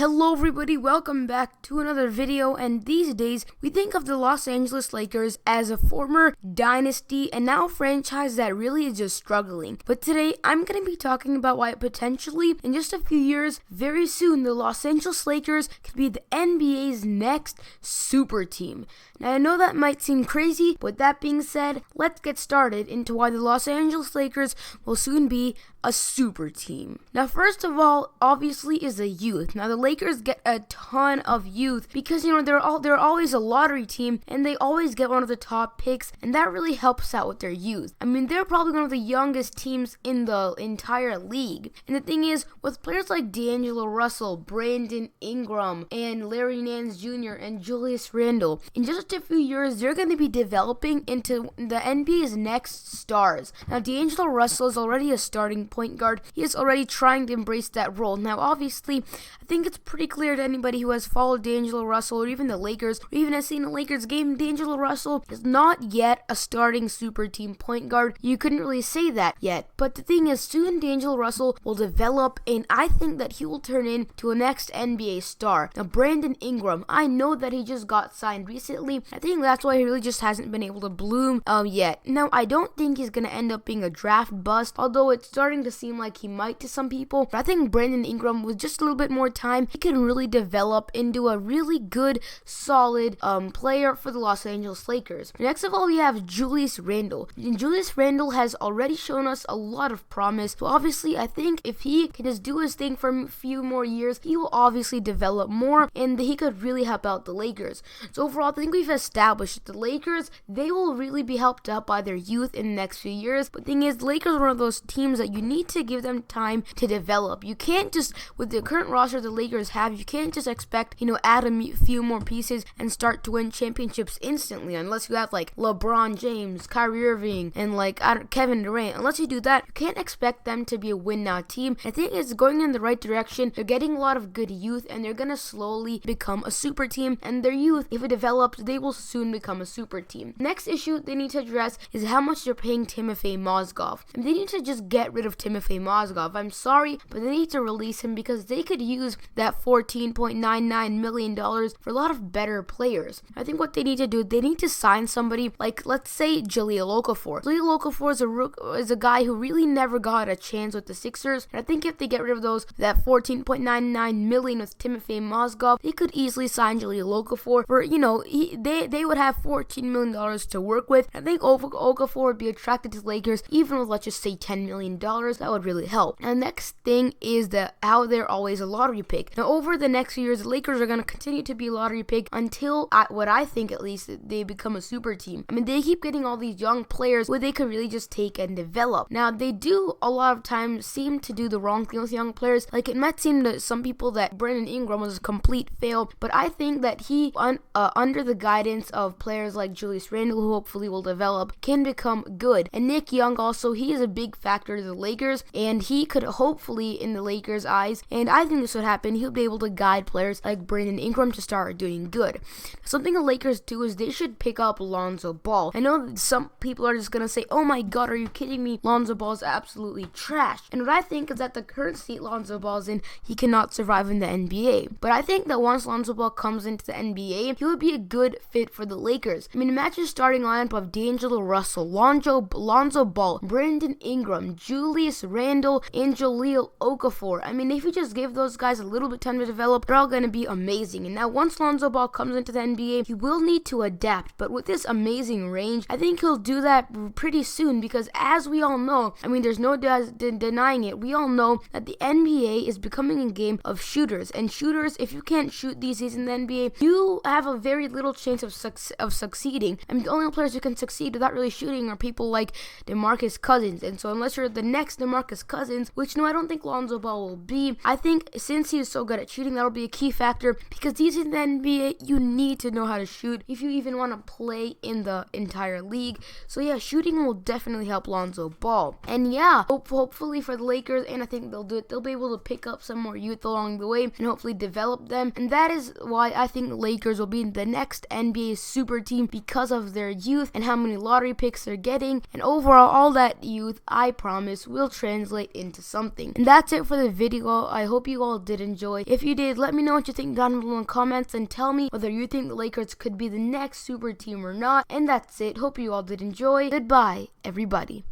Hello everybody, welcome back to another video, and these days we think of the Los Angeles Lakers as a former dynasty and now franchise that really is just struggling. But today I'm going to be talking about why potentially in just a few years, very soon, the Los Angeles Lakers could be the NBA's next super team. Now I know that might seem crazy, but with that being said, let's get started into why the Los Angeles Lakers will soon be a super team. Now first of all, obviously is the youth. Now the Lakers get a ton of youth because they're always a lottery team and they always get one of the top picks, and that really helps out with their youth. I mean, they're probably one of the youngest teams in the entire league. And the thing is, with players like D'Angelo Russell, Brandon Ingram, and Larry Nance Jr. and Julius Randle, in just a few years they're going to be developing into the NBA's next stars. Now D'Angelo Russell is already a starting point guard. He is already trying to embrace that role. Now obviously, I think it's pretty clear to anybody who has followed D'Angelo Russell or even the Lakers or even has seen a Lakers game, D'Angelo Russell is not yet a starting super team point guard. You couldn't really say that yet, but the thing is, soon D'Angelo Russell will develop, and I think that he will turn into a next NBA star. Now Brandon Ingram, I know that he just got signed recently. I think that's why he really just hasn't been able to bloom yet. Now I don't think he's going to end up being a draft bust, although it's starting to seem like he might to some people. But I think Brandon Ingram, with just a little bit more time, he can really develop into a really good, solid player for the Los Angeles Lakers. Next of all, we have Julius Randle. And Julius Randle has already shown us a lot of promise. So obviously, I think if he can just do his thing for a few more years, he will obviously develop more, and he could really help out the Lakers. So overall, I think we've established that the Lakers, they will really be helped out by their youth in the next few years. But the thing is, the Lakers are one of those teams that you need to give them time to develop. You can't just, with the current roster the Lakers have, you can't just expect, add a few more pieces and start to win championships instantly, unless you have like LeBron James, Kyrie Irving, and Kevin Durant. Unless you do that, you can't expect them to be a win now team. I think it's going in the right direction. They're getting a lot of good youth, and they're gonna slowly become a super team, and their youth, if it develops, they will soon become a super team. Next issue they need to address is how much they're paying Timofey Mozgov. And they need to just get rid of Timofey Mozgov. I'm sorry, but they need to release him because they could use that $14.99 million for a lot of better players. I think what they need to do, they need to sign somebody like, let's say, Jahlil Okafor. Jahlil Okafor is a guy who really never got a chance with the Sixers. And I think if they get rid of that $14.99 million with Timofey Mozgov, they could easily sign Jahlil Okafor for, they would have $14 million to work with. I think Okafor would be attracted to the Lakers, even with, let's just say, $10 million. That would really help. And the next thing is how they're always a lottery pick. Now, over the next few years, the Lakers are going to continue to be a lottery pick until, what I think at least, they become a super team. I mean, they keep getting all these young players where they could really just take and develop. Now, they do a lot of times seem to do the wrong thing with young players. Like, it might seem to some people that Brandon Ingram was a complete fail, but I think that he, under the guidance of players like Julius Randle, who hopefully will develop, can become good. And Nick Young also, he is a big factor to the Lakers, and he could hopefully, in the Lakers' eyes, and I think this would happen, he'll be able to guide players like Brandon Ingram to start doing good. Something the Lakers do is they should pick up Lonzo Ball. I know that some people are just going to say, oh my god, are you kidding me? Lonzo Ball is absolutely trash. And what I think is that the current state Lonzo Ball's in, he cannot survive in the NBA. But I think that once Lonzo Ball comes into the NBA, he would be a good fit for the Lakers. I mean, imagine starting lineup of D'Angelo Russell, Lonzo Ball, Brandon Ingram, Julius Randle, and Jahlil Okafor. I mean, if you just give those guys a little bit time to develop, they're all going to be amazing. And now once Lonzo Ball comes into the NBA, he will need to adapt. But with this amazing range, I think he'll do that pretty soon, because as we all know, I mean, there's no denying it, we all know that the NBA is becoming a game of shooters. And shooters, if you can't shoot these days in the NBA, you have a very little chance of succeeding. I mean, the only players who can succeed without really shooting are people like DeMarcus Cousins. And so unless you're the next DeMarcus Cousins, which no, I don't think Lonzo Ball will be, I think since he is so good at shooting, that'll be a key factor, because these in the NBA, you need to know how to shoot if you even want to play in the entire league. So yeah, shooting will definitely help Lonzo Ball. And yeah, hopefully for the Lakers, and I think they'll do it, they'll be able to pick up some more youth along the way and hopefully develop them. And that is why I think the Lakers will be the next NBA super team, because of their youth and how many lottery picks they're getting. And overall, all that youth, I promise, will translate into something. And that's it for the video. I hope you all did enjoy. enjoy. If you did, let me know what you think down below in comments and tell me whether you think the Lakers could be the next super team or not. And that's it. Hope you all did enjoy. Goodbye, everybody.